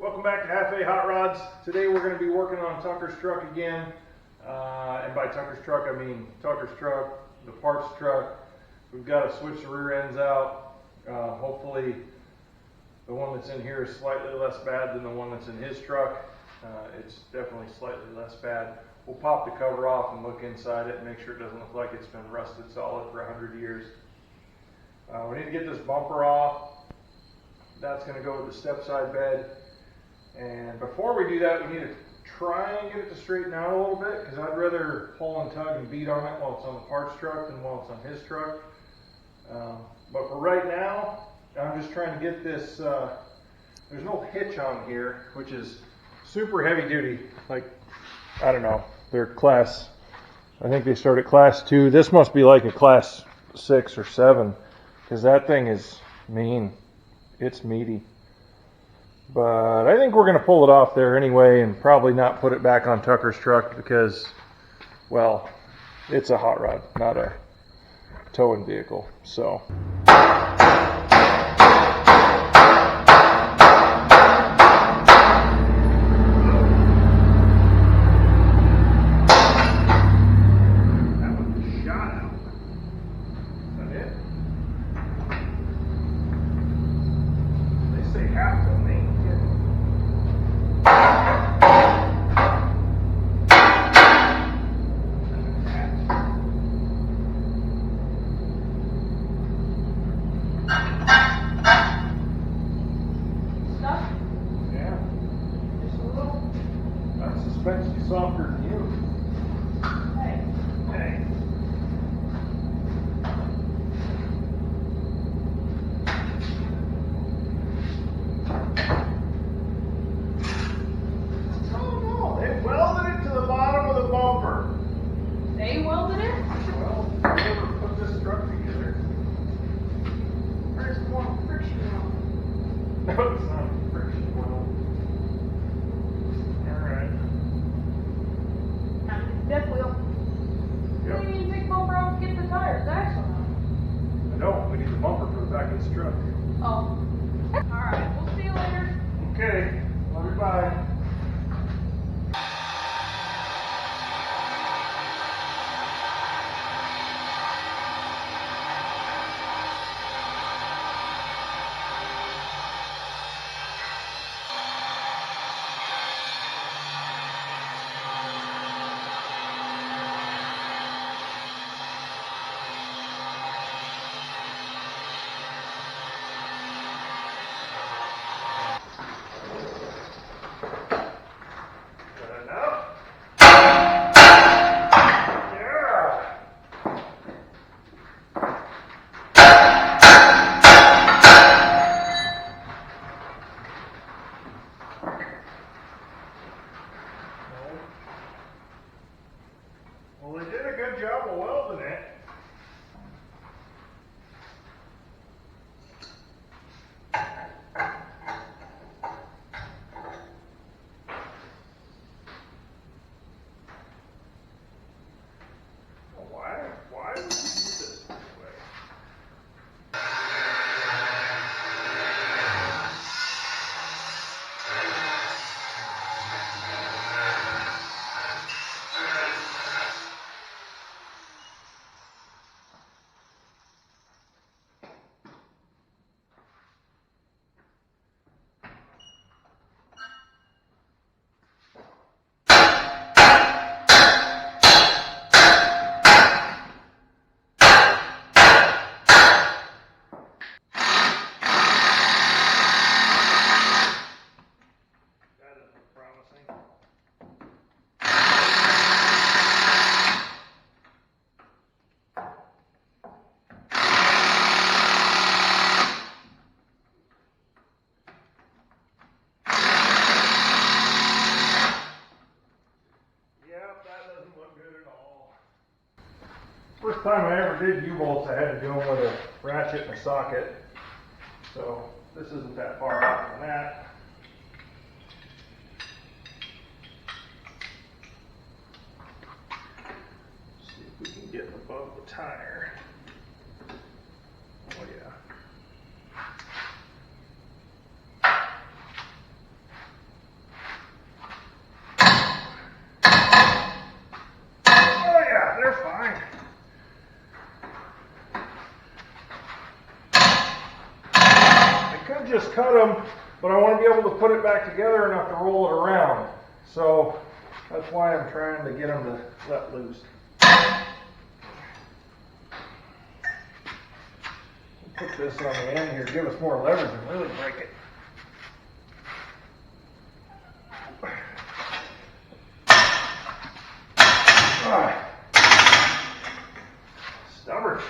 Welcome back to Half A Hot Rods. Today we're going to be working on Tucker's truck again. And by Tucker's truck, I mean Tucker's truck, the parts truck. We've got to switch the rear ends out. Hopefully the one that's in here is slightly less bad than the one that's in his truck. It's definitely slightly less bad. We'll pop the cover off and look inside it and make sure it doesn't look like it's been rusted solid for 100 years. We need to get this bumper off. That's going to go with the step side bed. And before we do that, we need to try and get it to straighten out a little bit, because I'd rather pull and tug and beat on it while it's on the parts truck than while it's on his truck. But for right now, I'm just trying to get this, there's no hitch on here, which is super heavy duty. Like, I don't know, they're class, I think they start at class 2. This must be like a class 6 or 7, because that thing is mean. It's meaty. But I think we're going to pull it off there anyway and probably not put it back on Tucker's truck because, well, it's a hot rod, not a towing vehicle. So. She's softer than you. Hey. Hey. Oh no, they welded it to the bottom of the bumper. They welded it? Well, whoever put this truck together. Where's more friction weld? No, it's not friction weld. Death wheel. Yep. You need to take the bumper out and get the tires, actually. I know, we need the bumper for the back of this truck. Oh. Alright, we'll see you later. Okay, love you, bye. Well, they did a good job of welding it. Why would you do this way? First time I ever did U-bolts, I had to do them with a ratchet and a socket. So this isn't that far off from that. See if we can get above the tire. Oh yeah. could just cut them, but I want to be able to put it back together enough to roll it around. So that's why I'm trying to get them to let loose. Put this on the end here, give us more leverage and really break it. Stubborn.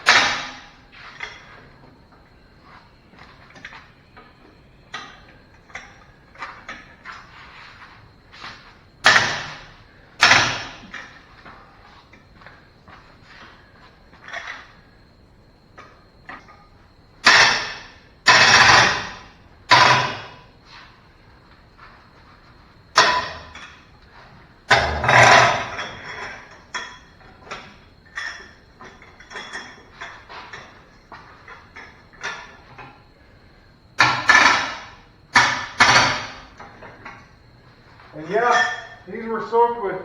And yeah, these were soaked with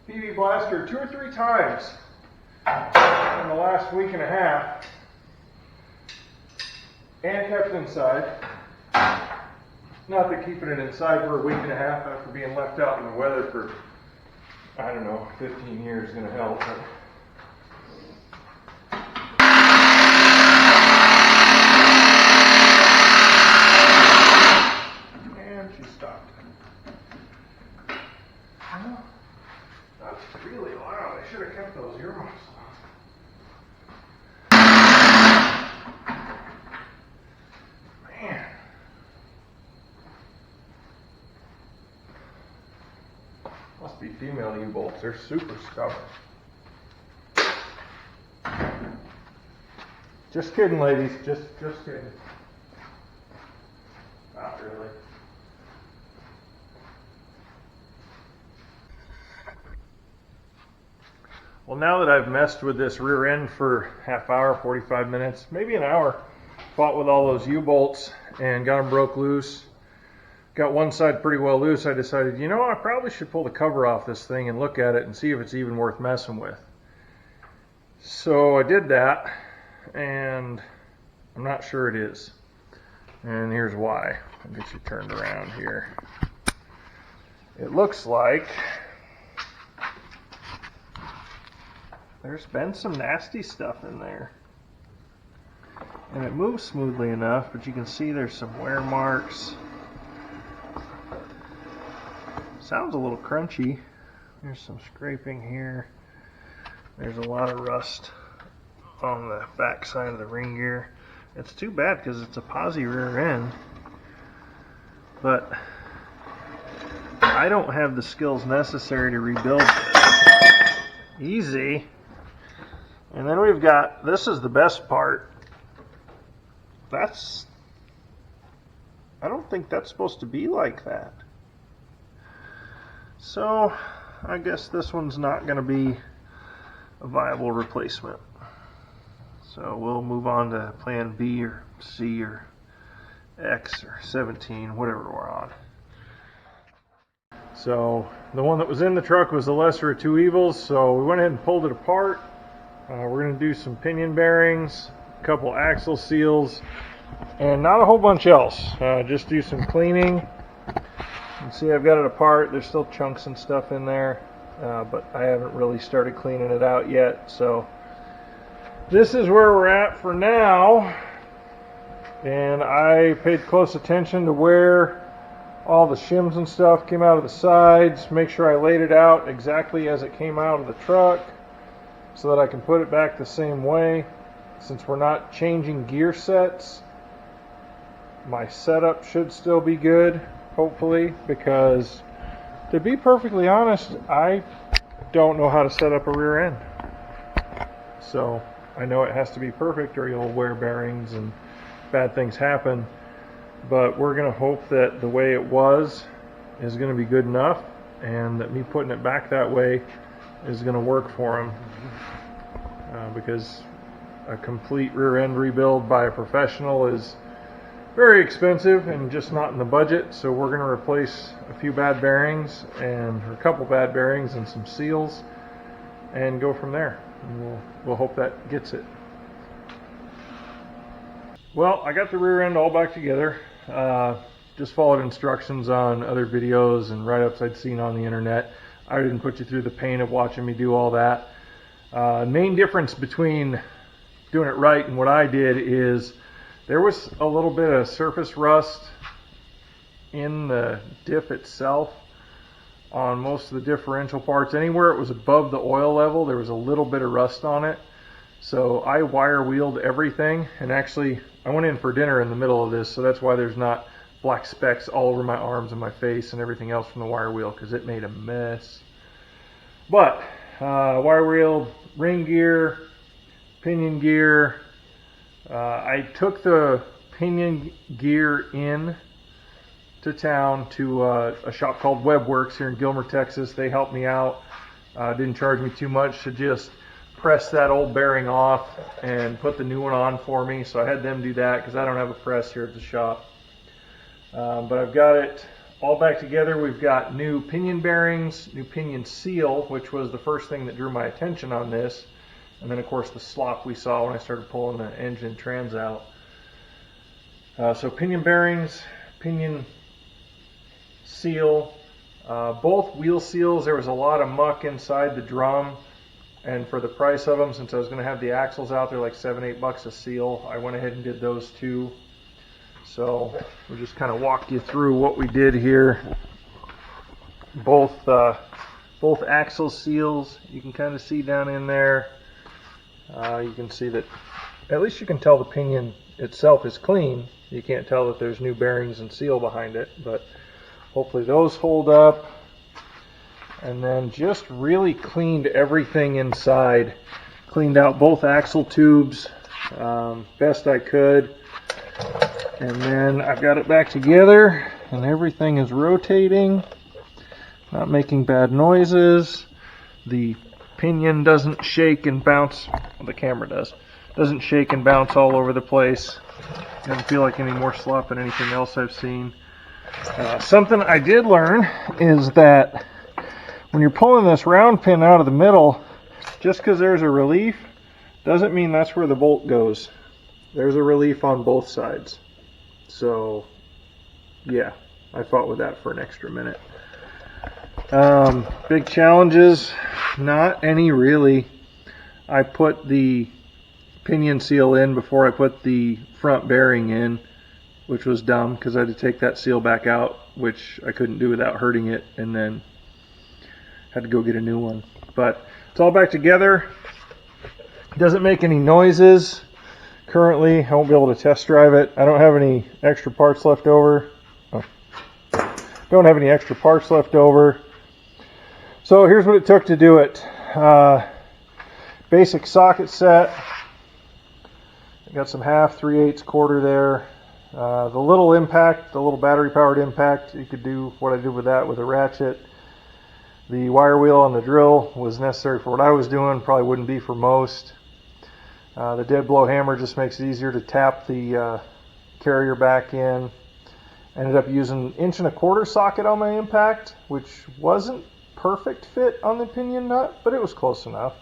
PV Blaster 2 or 3 times in the last week and a half, and kept inside. Not that keeping it inside for a week and a half after being left out in the weather for, I don't know, 15 years is going to help. But she stopped. Well, that's really loud. I should have kept those earmuffs on. Man. Must be female U-bolts. They're super stubborn. Just kidding, ladies. Just kidding. Not really. Well, now that I've messed with this rear end for half hour, 45 minutes, maybe an hour, fought with all those U-bolts and got them broke loose, got one side pretty well loose, I decided, you know, I probably should pull the cover off this thing and look at it and see if it's even worth messing with. So I did that, and I'm not sure it is. And here's why. I'll get you turned around here. It looks like there's been some nasty stuff in there. And it moves smoothly enough, but you can see there's some wear marks. Sounds a little crunchy. There's some scraping here. There's a lot of rust on the back side of the ring gear. It's too bad because it's a Peasey rear end. But I don't have the skills necessary to rebuild this. Easy. And then we've got, this is the best part. I don't think that's supposed to be like that. So I guess this one's not going to be a viable replacement. So we'll move on to plan B or C or X or 17, whatever we're on. So the one that was in the truck was the lesser of two evils, so we went ahead and pulled it apart. We're going to do some pinion bearings, a couple axle seals, and not a whole bunch else. Just do some cleaning. You can see I've got it apart. There's still chunks and stuff in there, but I haven't really started cleaning it out yet. So this is where we're at for now. And I paid close attention to where all the shims and stuff came out of the sides. Make sure I laid it out exactly as it came out of the truck, so that I can put it back the same way. Since we're not changing gear sets, my setup should still be good, hopefully, because to be perfectly honest, I don't know how to set up a rear end. So I know it has to be perfect or you'll wear bearings and bad things happen, but we're going to hope that the way it was is going to be good enough, and that me putting it back that way is going to work for him, because a complete rear end rebuild by a professional is very expensive and just not in the budget. So we're going to replace a few bad bearings and a couple bad bearings and some seals and go from there. And we'll hope that gets it. Well, I got the rear end all back together. Just followed instructions on other videos and write-ups I'd seen on the internet. I didn't put you through the pain of watching me do all that. Main difference between doing it right and what I did is there was a little bit of surface rust in the diff itself on most of the differential parts. Anywhere it was above the oil level, there was a little bit of rust on it. So I wire wheeled everything, and actually I went in for dinner in the middle of this, so that's why there's not black specks all over my arms and my face and everything else from the wire wheel, because it made a mess. But wire wheeled ring gear, pinion gear. I took the pinion gear in to town to a shop called Webworks here in Gilmer, Texas. They helped me out. Didn't charge me too much to just press that old bearing off and put the new one on for me. So I had them do that because I don't have a press here at the shop. But I've got it all back together. We've got new pinion bearings, new pinion seal, which was the first thing that drew my attention on this. And then of course the slop we saw when I started pulling the engine and trans out. So pinion bearings, pinion seal, both wheel seals. There was a lot of muck inside the drum, and for the price of them, since I was going to have the axles out there, like $7-8 a seal, I went ahead and did those too. So we'll just kind of walk you through what we did here. Both axle seals, you can kind of see down in there. You can see that at least you can tell the pinion itself is clean. You can't tell that there's new bearings and seal behind it, but hopefully those hold up. And then just really cleaned everything inside. Cleaned out both axle tubes best I could. And then I've got it back together and everything is rotating, not making bad noises. The pinion doesn't shake and bounce. Well, the camera does. Doesn't shake and bounce all over the place. Doesn't feel like any more slop than anything else I've seen. Something I did learn is that when you're pulling this round pin out of the middle, just because there's a relief doesn't mean that's where the bolt goes. There's a relief on both sides. So yeah, I fought with that for an extra minute. Big challenges, not any really. I put the pinion seal in before I put the front bearing in, which was dumb because I had to take that seal back out, which I couldn't do without hurting it, and then had to go get a new one. But it's all back together. It doesn't make any noises. Currently, I won't be able to test drive it. I don't have any extra parts left over. Don't have any extra parts left over. So here's what it took to do it. Basic socket set. I got some 1/2, 3/8 quarter there. The little impact, the little battery powered impact, you could do what I did with that with a ratchet. The wire wheel on the drill was necessary for what I was doing, probably wouldn't be for most. The dead blow hammer just makes it easier to tap the carrier back in. Ended up using 1.25" socket on my impact, which wasn't perfect fit on the pinion nut, but it was close enough.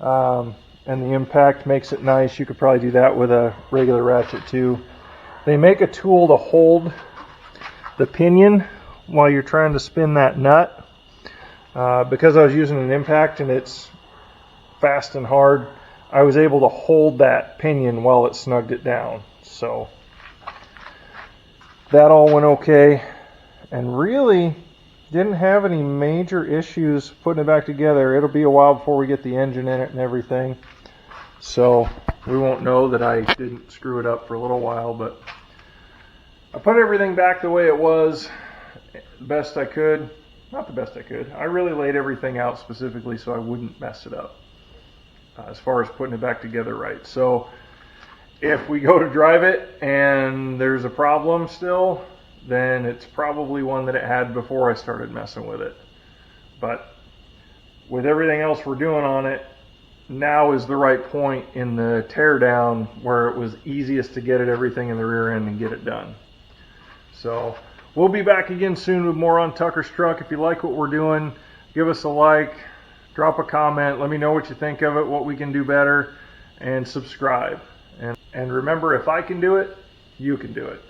And the impact makes it nice. You could probably do that with a regular ratchet too. They make a tool to hold the pinion while you're trying to spin that nut. Because I was using an impact and it's fast and hard, I was able to hold that pinion while it snugged it down. So that all went okay, and really didn't have any major issues putting it back together. It'll be a while before we get the engine in it and everything, so we won't know that I didn't screw it up for a little while. But I put everything back the way it was, the best I could. Not the best I could. I really laid everything out specifically so I wouldn't mess it up as far as putting it back together right. So if we go to drive it and there's a problem still, then it's probably one that it had before I started messing with it. But with everything else we're doing on it, now is the right point in the teardown where it was easiest to get at everything in the rear end and get it done. So we'll be back again soon with more on Tucker's truck. If you like what we're doing, give us a like, drop a comment, let me know what you think of it, what we can do better, and subscribe. And And remember, if I can do it, you can do it.